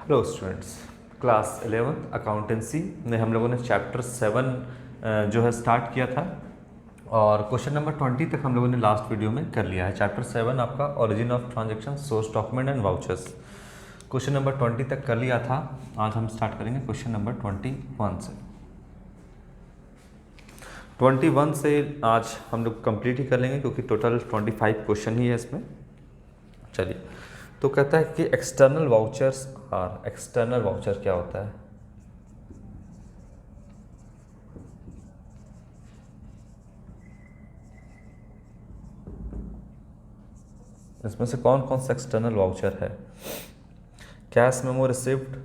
Hello students, class 11 accountancy में हम लोगों ने चैप्टर 7 जो है स्टार्ट किया था और क्वेश्चन नंबर 20 तक हम लोगों ने लास्ट वीडियो में कर लिया है। चैप्टर 7 आपका origin of transaction, source document and vouchers, question number 20 तक कर लिया था। आज हम स्टार्ट करेंगे क्वेश्चन नंबर 21 से। 21 से आज हम लोग कंप्लीट ही कर लेंगे क्योंकि टोटल 25 क्वेश्चन ही है इसमें। चलिए, तो कहता है कि एक्सटर्नल वाउचर्स और एक्सटर्नल वाउचर क्या होता है। इसमें से कौन कौन सा एक्सटर्नल वाउचर है? कैश मेमो रिसिप्ट,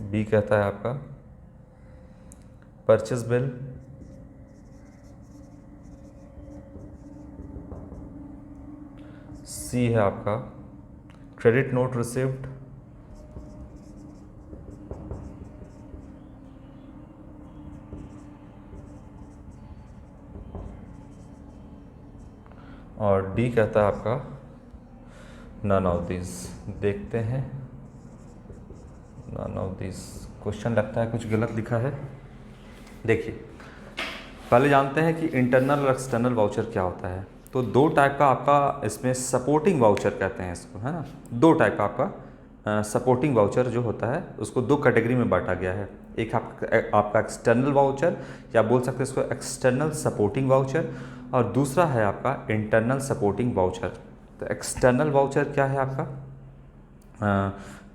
बी कहता है आपका परचेज बिल, सी है आपका क्रेडिट नोट रिसिप्ट, और डी कहता है आपका नन ऑफ दिस। देखते हैं, नन ऑफ दिस क्वेश्चन लगता है कुछ गलत लिखा है। देखिए, पहले जानते हैं कि इंटरनल और एक्सटर्नल वाउचर क्या होता है। तो दो टाइप का आपका इसमें सपोर्टिंग वाउचर कहते हैं इसको, है ना। दो टाइप का आपका सपोर्टिंग वाउचर जो होता है उसको दो कैटेगरी में बांटा गया है। एक आपका एक्सटर्नल वाउचर या बोल सकते हैं इसको एक्सटर्नल सपोर्टिंग वाउचर, और दूसरा है आपका इंटरनल सपोर्टिंग वाउचर। तो एक्सटर्नल वाउचर क्या है आपका?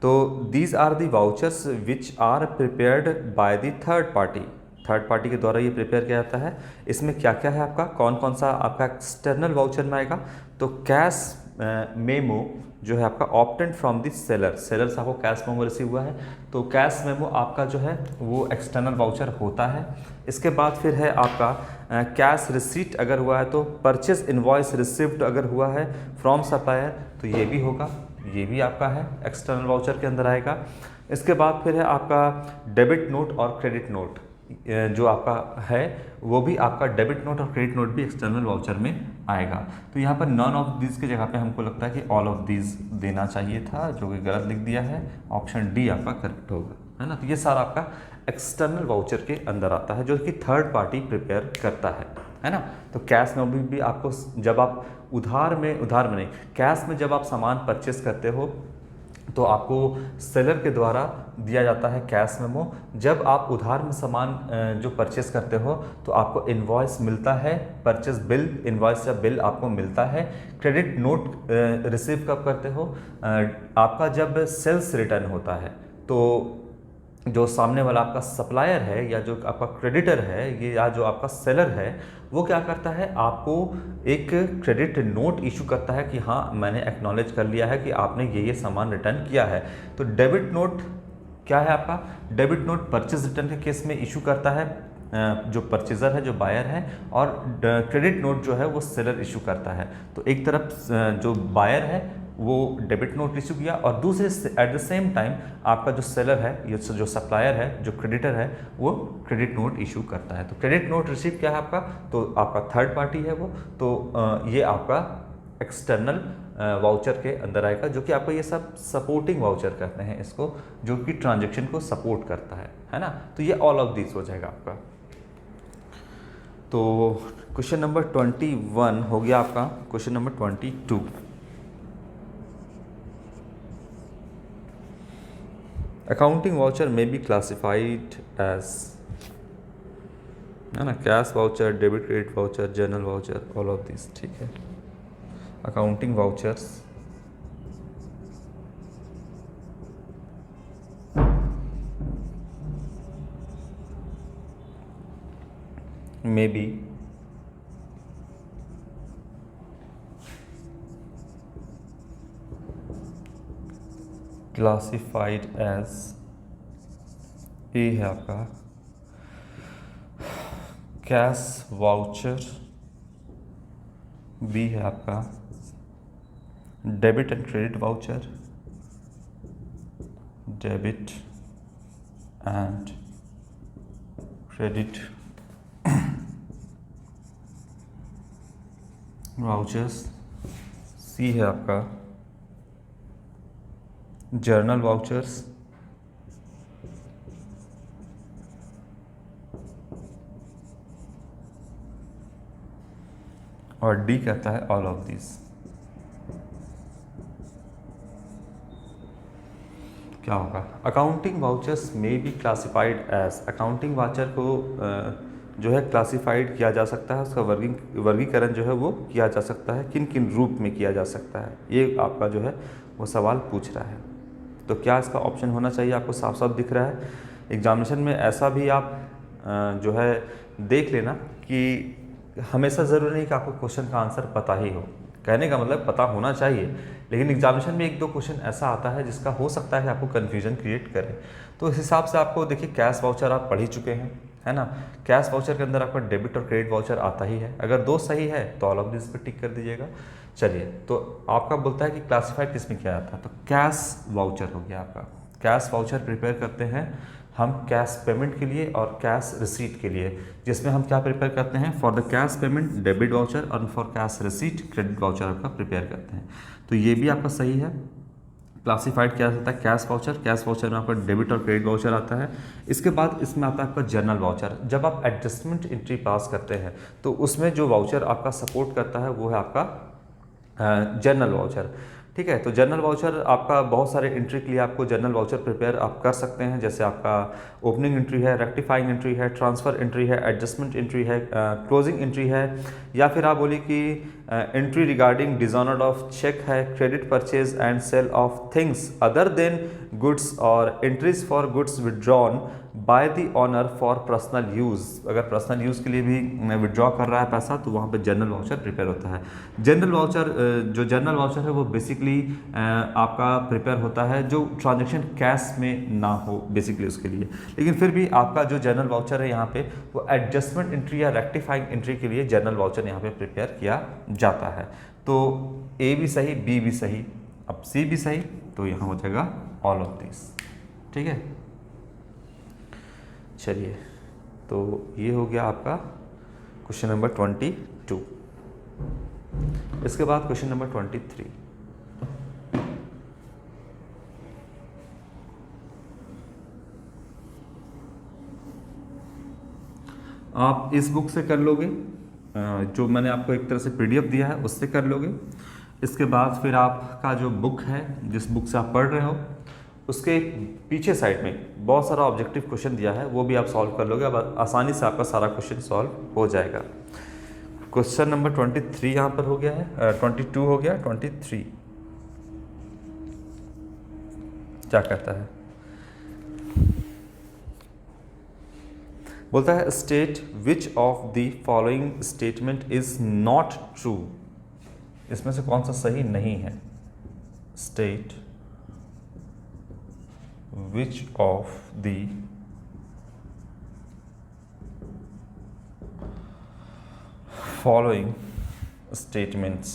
तो these are the vouchers which are prepared by the third party. Third party के द्वारा ये प्रिपेयर किया जाता है। इसमें क्या क्या है आपका, कौन कौन सा आपका एक्सटर्नल वाउचर में आएगा? तो कैश मेमो जो है आपका obtained from the seller. Seller से आपको कैश मेमो रिसीव हुआ है तो कैश मेमो आपका जो है वो एक्सटर्नल वाउचर होता है। इसके बाद फिर है आपका कैश रिसीट अगर हुआ है तो परचेज इनवॉइस रिसिव्ड अगर हुआ है फ्रॉम सप्लायर तो ये भी होगा, ये भी आपका है एक्सटर्नल वाउचर के अंदर आएगा। इसके बाद फिर है आपका डेबिट नोट और क्रेडिट नोट, जो आपका है वो भी आपका डेबिट नोट और क्रेडिट नोट भी एक्सटर्नल वाउचर में आएगा। तो यहाँ पर नॉन ऑफ दीज की जगह पे हमको लगता है कि ऑल ऑफ दीज देना चाहिए था, जो कि गलत लिख दिया है। ऑप्शन डी आपका करेक्ट होगा, है ना। तो ये सारा आपका एक्सटर्नल वाउचर के अंदर आता है जो कि थर्ड पार्टी प्रिपेयर करता है ना। तो कैश में भी आपको जब आप उधार में नहीं, कैश में जब आप सामान परचेस करते हो तो आपको सेलर के द्वारा दिया जाता है कैश मेमो। जब आप उधार में सामान जो परचेस करते हो तो आपको इनवॉइस मिलता है, परचेस बिल, इनवॉइस या बिल आपको मिलता है। क्रेडिट नोट रिसीव कब करते हो? आपका जब सेल्स रिटर्न होता है तो जो सामने वाला आपका सप्लायर है या जो आपका क्रेडिटर है ये या जो आपका सेलर है वो क्या करता है, आपको एक क्रेडिट नोट इशू करता है कि हाँ मैंने एक्नॉलेज कर लिया है कि आपने ये सामान रिटर्न किया है। तो डेबिट नोट क्या है आपका? डेबिट नोट परचेज रिटर्न के केस में इशू करता है जो परचेज़र है, जो बायर है, और क्रेडिट नोट जो है वो सेलर इशू करता है। तो एक तरफ जो बायर है वो डेबिट नोट इशू किया और दूसरे एट द सेम टाइम आपका जो सेलर है, ये जो सप्लायर है, जो क्रेडिटर है, वो क्रेडिट नोट इशू करता है। तो क्रेडिट नोट रिसीव क्या है आपका? तो आपका थर्ड पार्टी है वो। तो ये आपका एक्सटर्नल वाउचर के अंदर आएगा, जो कि आपका ये सब सपोर्टिंग वाउचर कहते हैं इसको, जो कि ट्रांजैक्शन को सपोर्ट करता है ना। तो ये ऑल ऑफ दिस हो जाएगा आपका। तो क्वेश्चन नंबर 21 हो गया आपका। क्वेश्चन नंबर 22, अकाउंटिंग वाउचर में बी क्लासिफाइड एज, है ना, cash voucher, debit credit voucher, general voucher, all of this, ठीक है। अकाउंटिंग वाउचर्स में बी क्लासिफाइड एज, ए है आपका कैश वाउचर, बी है आपका debit and credit voucher, debit and credit vouchers, C है आपका जर्नल वाउचर्स, और डी कहता है ऑल ऑफ दिस। क्या होगा? अकाउंटिंग वाउचर्स में be classified as, accounting voucher को जो है क्लासिफाइड किया जा सकता है, उसका वर्गीकरण जो है वो किया जा सकता है, किन किन रूप में किया जा सकता है, ये आपका जो है वो सवाल पूछ रहा है। तो क्या इसका ऑप्शन होना चाहिए? आपको साफ साफ दिख रहा है। एग्जामिनेशन में ऐसा भी आप जो है देख लेना कि हमेशा ज़रूरी नहीं कि आपको क्वेश्चन का आंसर पता ही हो, कहने का मतलब पता होना चाहिए, लेकिन एग्जामिनेशन में एक दो क्वेश्चन ऐसा आता है जिसका हो सकता है कि आपको कन्फ्यूजन क्रिएट करे। तो इस हिसाब से आपको देखिए, कैश वाउचर आप पढ़ ही चुके हैं, है ना। कैश वाउचर के अंदर आपका डेबिट और क्रेडिट वाउचर आता ही है, अगर दो सही है तो ऑल ऑफ दिस पे टिक कर दीजिएगा। चलिए, तो आपका बोलता है कि क्लासीफाइड किस में किया जाता है, तो कैश वाउचर हो गया आपका। कैश वाउचर प्रिपेयर करते हैं हम कैश पेमेंट के लिए और कैश रिसीट के लिए, जिसमें हम क्या प्रिपेयर करते हैं, for the cash payment debit voucher और for cash receipt credit voucher आपका प्रिपेयर करते हैं। तो ये भी आपका सही है। क्लासिफाइड किया जाता है कैश वाउचर, कैश वाउचर में आपका डेबिट और क्रेडिट वाउचर आता है। इसके बाद इसमें आता है आपका जर्नल वाउचर। जब आप एडजस्टमेंट एंट्री पास करते हैं तो उसमें जो वाउचर आपका सपोर्ट करता है वो है आपका जर्नल वाउचर, ठीक है। तो जर्नल वाउचर आपका बहुत सारे एंट्री के लिए आपको जर्नल वाउचर प्रिपेयर आप कर सकते हैं, जैसे आपका ओपनिंग एंट्री है, रेक्टिफाइंग एंट्री है, ट्रांसफ़र एंट्री है, एडजस्टमेंट एंट्री है, क्लोजिंग एंट्री है, या फिर आप बोलिए कि entry regarding dishonour of cheque है, credit purchase and sale of things other than goods, और entries for goods withdrawn by the owner for personal use. अगर पर्सनल यूज़ के लिए भी विदड्रॉ कर रहा है पैसा तो वहाँ पे जनरल वाउचर प्रिपेयर होता है। जनरल वाउचर जो जनरल वाउचर है वो बेसिकली आपका प्रिपेयर होता है जो ट्रांजैक्शन कैश में ना हो बेसिकली उसके लिए, लेकिन फिर भी आपका जो जनरल वाउचर है यहाँ पे वो एडजस्टमेंट एंट्री या रेक्टिफाइंग एंट्री के लिए जनरल वाउचर यहाँ पे प्रिपेयर किया जाता है। तो ए भी सही, बी भी सही, अब सी भी सही, तो यहाँ हो जाएगा ऑल ऑफ दिस, ठीक है। चलिए, तो ये हो गया आपका क्वेश्चन नंबर 22। इसके बाद क्वेश्चन नंबर 23। आप इस बुक से कर लोगे, जो मैंने आपको एक तरह से पीडीएफ दिया है उससे कर लोगे। इसके बाद फिर आपका जो बुक है, जिस बुक से आप पढ़ रहे हो, उसके पीछे साइड में बहुत सारा ऑब्जेक्टिव क्वेश्चन दिया है, वो भी आप सॉल्व कर लोगे। अब आसानी से आपका सारा क्वेश्चन सॉल्व हो जाएगा। क्वेश्चन नंबर 23 यहाँ पर हो गया है, 22 हो गया, 23 क्या कहता है? बोलता है state which of the following statement is not true. इसमें से कौन सा सही नहीं है? State which of the following statements,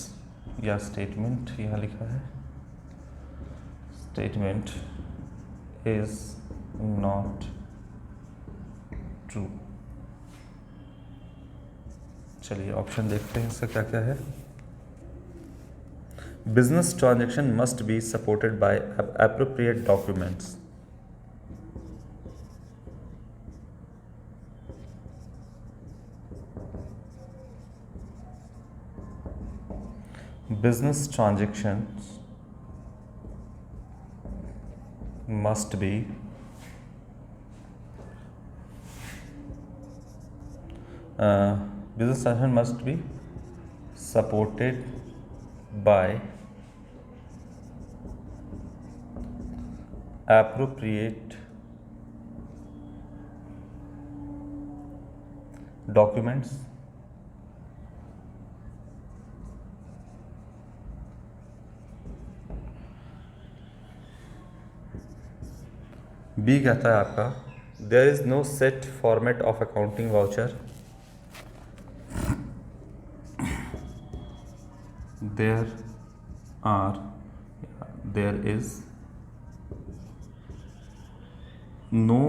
या स्टेटमेंट यहाँ लिखा है, स्टेटमेंट is not true। चलिए ऑप्शन देखते हैं इसका क्या क्या है। Business transaction must be supported by appropriate documents। Business transactions must be business transaction must be supported by appropriate documents। B कहता है आपका there is no set format of accounting voucher. There is no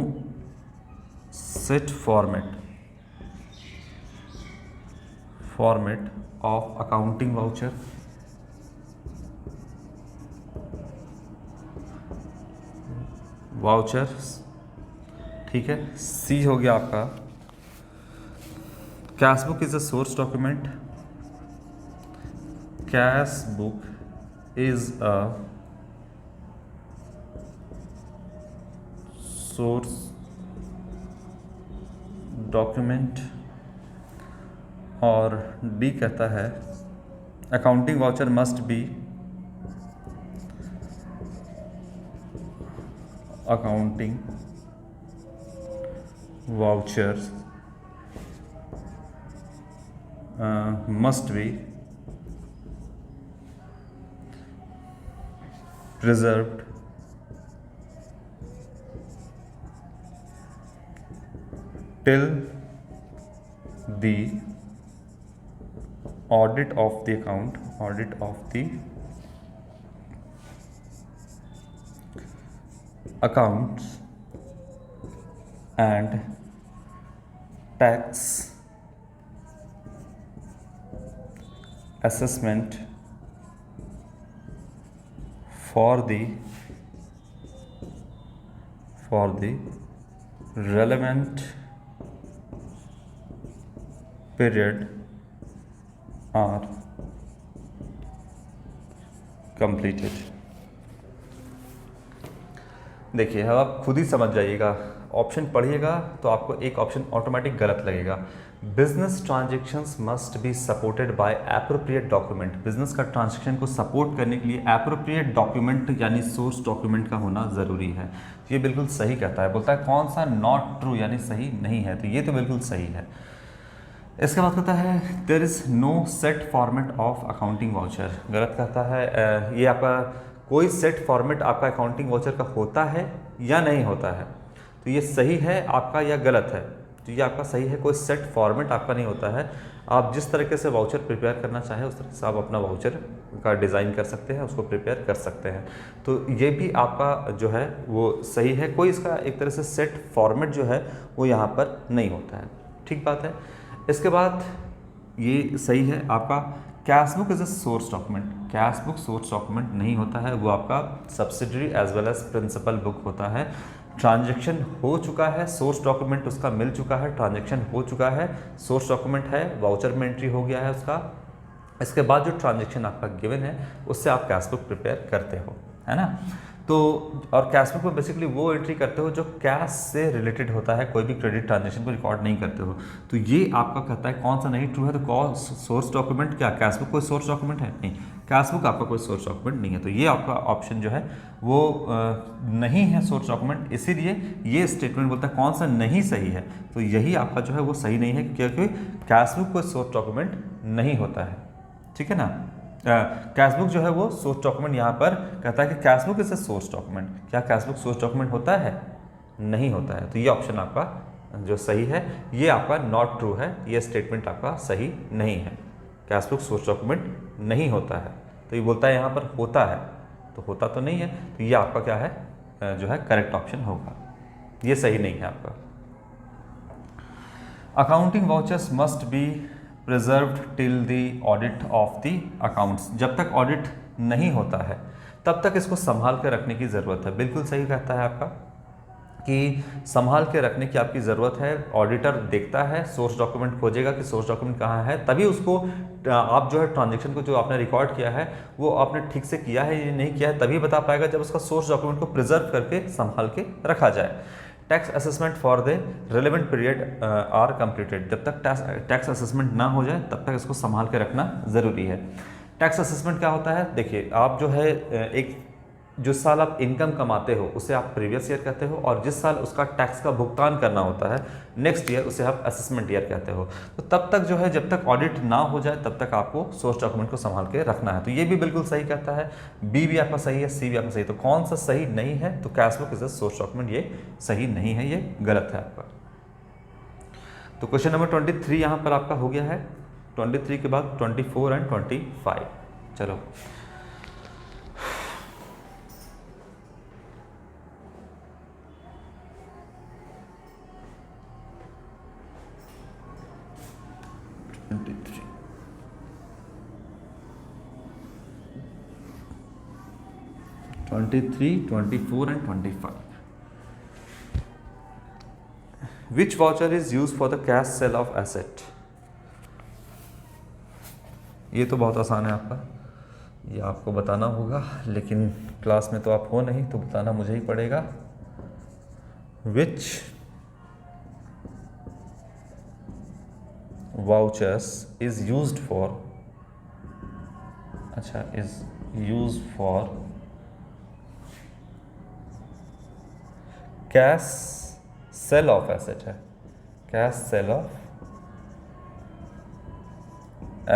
set format format of accounting voucher, vouchers, ठीक है। C हो गया आपका cash book is a source document, cash book is a source document. और D कहता है accounting voucher must be accounting vouchers must be preserved till the audit of the accounts and tax assessment for the relevant period are completed। देखिए अब आप खुद ही समझ जाइएगा, option पढ़िएगा तो आपको एक ऑप्शन ऑटोमेटिक गलत लगेगा। Business transactions must be supported by appropriate document. Business का ट्रांजेक्शन को सपोर्ट करने के लिए एप्रोप्रिएट डॉक्यूमेंट यानी सोर्स डॉक्यूमेंट का होना ज़रूरी है। तो ये बिल्कुल सही कहता है, बोलता है कौन सा नॉट ट्रू यानी सही नहीं है, तो ये तो बिल्कुल सही है। इसके बाद कहता है there is no set format of accounting voucher. गलत कहता है, ये आपका कोई सेट फॉर्मेट आपका अकाउंटिंग वाउचर का होता है या नहीं होता है, तो ये सही है आपका या गलत है। तो ये आपका सही है, कोई सेट फॉर्मेट आपका नहीं होता है। आप जिस तरीके से वाउचर प्रिपेयर करना चाहें उस तरह से आप अपना वाउचर का डिज़ाइन कर सकते हैं, उसको प्रिपेयर कर सकते हैं। तो ये भी आपका जो है वो सही है, कोई इसका एक तरह से सेट फॉर्मेट जो है वो यहाँ पर नहीं होता है। ठीक बात है। इसके बाद ये सही है आपका cash book is a source document. Cash book source document नहीं होता है, वो आपका subsidiary as well as principal book होता है। ट्रांजैक्शन हो चुका है, सोर्स डॉक्यूमेंट उसका मिल चुका है, ट्रांजैक्शन हो चुका है, सोर्स डॉक्यूमेंट है, वाउचर में एंट्री हो गया है उसका। इसके बाद जो ट्रांजैक्शन आपका गिवन है उससे आप कैश बुक प्रिपेयर करते हो, है ना। तो और कैश बुक में बेसिकली वो एंट्री करते हो जो कैश से रिलेटेड होता है, कोई भी क्रेडिट ट्रांजैक्शन को रिकॉर्ड नहीं करते हो। तो ये आपका कहता है कौन सा नहीं ट्रू है, तो कौन सोर्स डॉक्यूमेंट, क्या कैश बुक कोई सोर्स डॉक्यूमेंट है? नहीं, कैश बुक आपका कोई सोर्स डॉक्यूमेंट नहीं है। तो ये आपका ऑप्शन जो है वो नहीं है सोर्स डॉक्यूमेंट। इसीलिए ये स्टेटमेंट बोलता है कौन सा नहीं सही है, तो यही आपका जो है वो सही नहीं है, क्योंकि कैश बुक कोई सोर्स डॉक्यूमेंट नहीं होता है। ठीक है ना। कैश बुक जो है वो सोर्स डॉक्यूमेंट यहाँ पर कहता है कि cash book is a source document. क्या कैश बुक सोर्स डॉक्यूमेंट होता है? नहीं होता है। तो ये ऑप्शन आपका जो सही है ये आपका नॉट ट्रू है, ये स्टेटमेंट आपका सही नहीं है। कैश बुक सोर्स डॉक्यूमेंट नहीं होता है, तो ये बोलता है यहाँ पर होता है, तो होता तो नहीं है, तो ये आपका क्या है जो है करेक्ट ऑप्शन होगा, ये सही नहीं है आपका। Accounting vouchers must be preserved till the audit of the accounts. जब तक ऑडिट नहीं होता है तब तक इसको संभाल कर रखने की ज़रूरत है। बिल्कुल सही कहता है आपका कि संभाल के रखने की आपकी ज़रूरत है। ऑडिटर देखता है, सोर्स डॉक्यूमेंट खोजेगा कि सोर्स डॉक्यूमेंट कहाँ है, तभी उसको आप जो है ट्रांजैक्शन को जो आपने रिकॉर्ड किया है वो आपने ठीक से किया है या नहीं किया है तभी बता पाएगा, जब उसका सोर्स डॉक्यूमेंट को प्रिजर्व करके संभाल के रखा जाए। Tax assessment for the relevant period are completed. जब तक टैक्स असेसमेंट ना हो जाए तब तक इसको संभाल के रखना ज़रूरी है। टैक्स असेसमेंट क्या होता है? देखिए आप जो है एक जिस साल आप इनकम कमाते हो उसे आप प्रीवियस ईयर कहते हो, और जिस साल उसका टैक्स का भुगतान करना होता है नेक्स्ट ईयर उसे आप असेसमेंट ईयर कहते हो। तो तब तक जो है जब तक ऑडिट ना हो जाए तब तक आपको सोर्स डॉक्यूमेंट को संभाल के रखना है। तो ये भी बिल्कुल सही कहता है, बी भी आपका सही है, सी भी आपका सही है। तो कौन सा सही नहीं है? तो cash book is a source document, ये सही नहीं है, ये गलत है आपका। तो क्वेश्चन नंबर 23 यहाँ पर आपका हो गया है। 23 के बाद 24 एंड 25। चलो 23, 24 and 25. Which voucher is used for the cash sale of asset? ये तो बहुत आसान है आपका, ये आपको बताना होगा, लेकिन क्लास में तो आप हो नहीं तो बताना मुझे ही पड़ेगा। Which vouchers is used for, अच्छा, is used for cash sale of asset है, cash sale of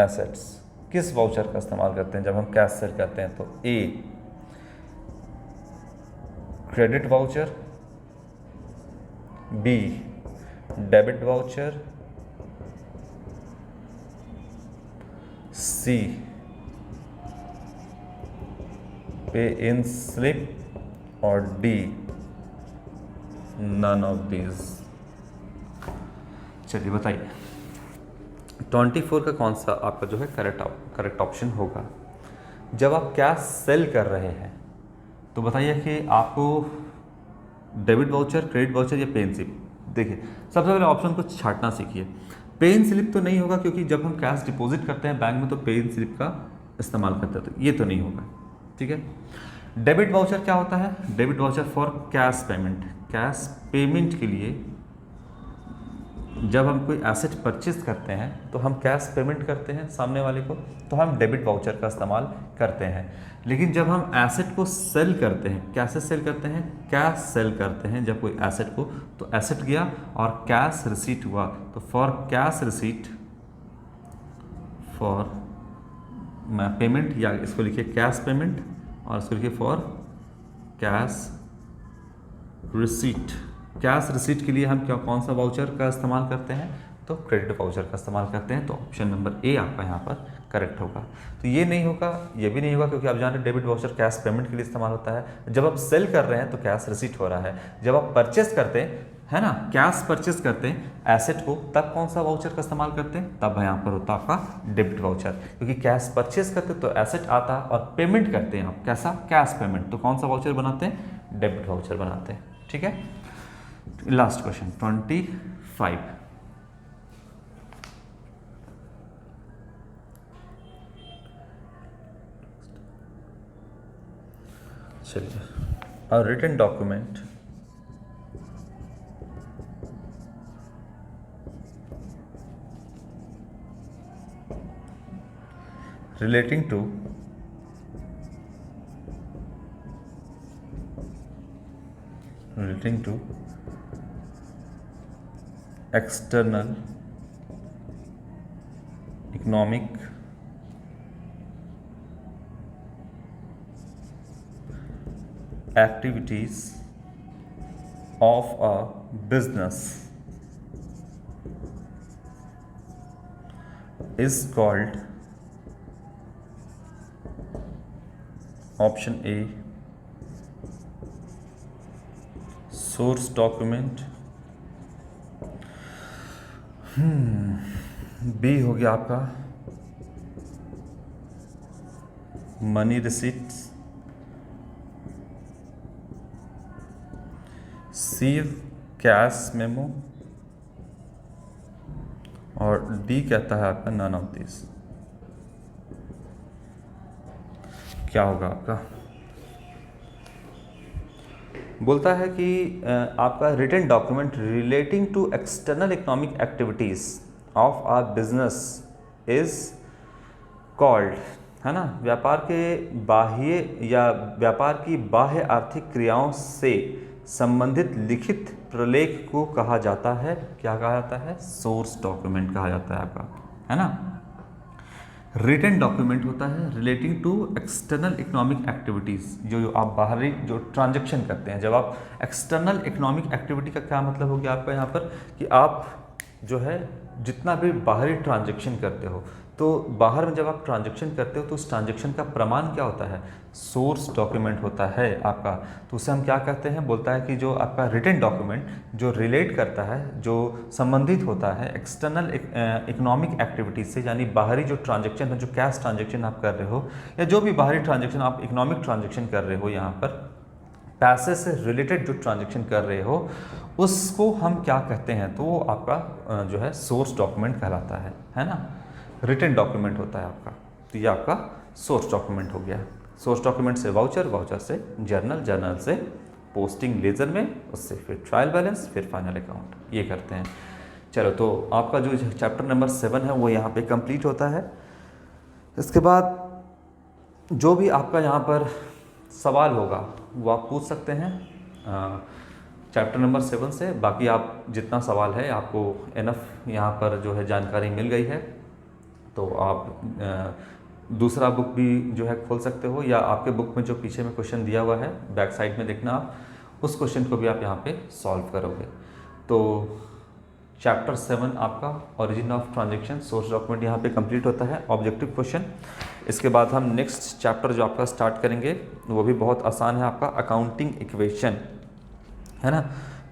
assets। किस वाउचर का इस्तेमाल करते हैं जब हम कैश सेल करते हैं? तो A credit voucher, B debit voucher, C pay in slip और डी नन ऑफ दीज। चलिए बताइए 24 का कौन सा आपका जो है करेक्ट ऑप्शन होगा? जब आप कैश सेल कर रहे हैं तो बताइए कि आपको डेबिट वाउचर, क्रेडिट वाउचर या पे इन स्लिप। देखिए सबसे पहले ऑप्शन को छांटना सीखिए। पे इन स्लिप तो नहीं होगा क्योंकि जब हम कैश डिपॉजिट करते हैं बैंक में तो पे इन स्लिप का इस्तेमाल करते हैं, तो ये तो नहीं होगा, ठीक है। डेबिट वाउचर क्या होता है? Debit voucher for cash payment, cash payment के लिए जब हम कोई एसेट परचेज करते हैं तो हम कैश पेमेंट करते हैं सामने वाले को, तो हम डेबिट वाउचर का इस्तेमाल करते हैं। लेकिन जब हम एसेट को सेल करते हैं, कैसे सेल करते हैं? कैश सेल करते हैं जब कोई एसेट को, तो एसेट गया और कैश रिसीट हुआ, तो for cash receipt, for payment, या इसको लिखिए कैश पेमेंट और इसको लिखिए for cash receipt. Cash receipt के लिए हम कौन सा वाउचर का इस्तेमाल करते हैं? तो क्रेडिट वाउचर का इस्तेमाल करते हैं। तो ऑप्शन नंबर ए आपका यहाँ पर करेक्ट होगा। तो ये नहीं होगा, ये भी नहीं होगा क्योंकि आप जान रहे डेबिट वाउचर कैश पेमेंट के लिए इस्तेमाल होता है। जब आप सेल कर रहे हैं तो कैश रिसीट हो रहा है। जब आप परचेस करते हैं, है ना, कैश परचेस करते हैं एसेट को, तब कौन सा वाउचर का इस्तेमाल करते हैं? तब यहाँ पर होता है आपका डेबिट वाउचर, क्योंकि कैश परचेस करते तो एसेट आता है और पेमेंट करते हैं आप कैसा? Cash payment. तो कौन सा वाउचर बनाते हैं? डेबिट वाउचर बनाते हैं, ठीक है। Last question 25। चलिए, a written document relating to external economic activities of a business is called, option A source document, B हो गया आपका money receipts, C cash memo, और डी कहता है आपका नन ऑफ दिस। क्या होगा आपका? बोलता है कि आपका written document relating to external economic activities of our business is called, है ना, व्यापार के बाह्य या व्यापार की बाह्य आर्थिक क्रियाओं से संबंधित लिखित प्रलेख को कहा जाता है। क्या कहा जाता है? सोर्स डॉक्यूमेंट कहा जाता है आपका, है ना। रिटन डॉक्यूमेंट होता है relating to external economic activities, जो आप बाहरी जो ट्रांजैक्शन करते हैं। जब आप एक्सटर्नल इकोनॉमिक एक्टिविटी का क्या मतलब हो गया आपका यहाँ पर कि आप जो है जितना भी बाहरी ट्रांजैक्शन करते हो, तो तो बाहर में जब आप ट्रांजैक्शन करते हो तो उस ट्रांजैक्शन का प्रमाण क्या होता है, सोर्स डॉक्यूमेंट होता है आपका। तो उसे हम क्या कहते हैं, बोलता है कि जो आपका रिटन डॉक्यूमेंट जो रिलेट करता है, जो संबंधित होता है एक्सटर्नल इकोनॉमिक एक्टिविटीज से, यानी बाहरी जो ट्रांजैक्शन है, जो कैश ट्रांजैक्शन आप कर रहे हो या जो भी बाहरी ट्रांजैक्शन आप इकोनॉमिक ट्रांजैक्शन कर रहे हो, यहाँ पर पैसे से रिलेटेड जो ट्रांजैक्शन कर रहे हो उसको हम क्या कहते हैं, तो वो आपका जो है सोर्स डॉक्यूमेंट कहलाता है ना, रिटन डॉक्यूमेंट होता है आपका। तो ये आपका सोर्स डॉक्यूमेंट हो गया। सोर्स डॉक्यूमेंट से वाउचर, वाउचर से जर्नल, जर्नल से पोस्टिंग लेजर में, उससे फिर ट्रायल बैलेंस, फिर फाइनल अकाउंट, ये करते हैं। चलो, तो आपका जो चैप्टर नंबर 7 है वो यहाँ पे कंप्लीट होता है। इसके बाद जो भी आपका यहाँ पर सवाल होगा वो आप पूछ सकते हैं चैप्टर नंबर 7 से। बाकी आप जितना सवाल है आपको इनफ यहाँ पर जो है जानकारी मिल गई है, तो आप दूसरा बुक भी जो है खोल सकते हो, या आपके बुक में जो पीछे में क्वेश्चन दिया हुआ है बैक साइड में देखना, आप उस क्वेश्चन को भी आप यहाँ पे सॉल्व करोगे। तो चैप्टर 7 आपका origin of transaction source document यहाँ पे कंप्लीट होता है, ऑब्जेक्टिव क्वेश्चन। इसके बाद हम नेक्स्ट चैप्टर जो आपका स्टार्ट करेंगे वो भी बहुत आसान है, आपका अकाउंटिंग इक्वेशन है ना।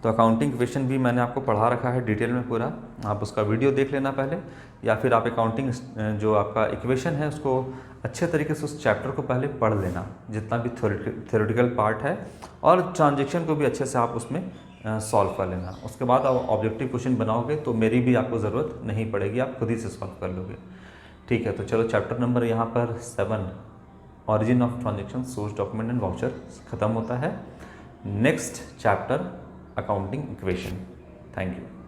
तो अकाउंटिंग इक्वेशन भी मैंने आपको पढ़ा रखा है डिटेल में पूरा, आप उसका वीडियो देख लेना पहले, या फिर आप अकाउंटिंग जो आपका इक्वेशन है उसको अच्छे तरीके से उस चैप्टर को पहले पढ़ लेना, जितना भी थ्योरेटिकल पार्ट है, और ट्रांजैक्शन को भी अच्छे से आप उसमें सॉल्व कर लेना। उसके बाद आप ऑब्जेक्टिव क्वेश्चन बनाओगे तो मेरी भी आपको ज़रूरत नहीं पड़ेगी, आप खुद ही से सॉल्व कर लोगे। ठीक है, तो चलो चैप्टर नंबर यहाँ पर 7 origin of transaction source document and voucher ख़त्म होता है। Next chapter accounting equation. Thank you.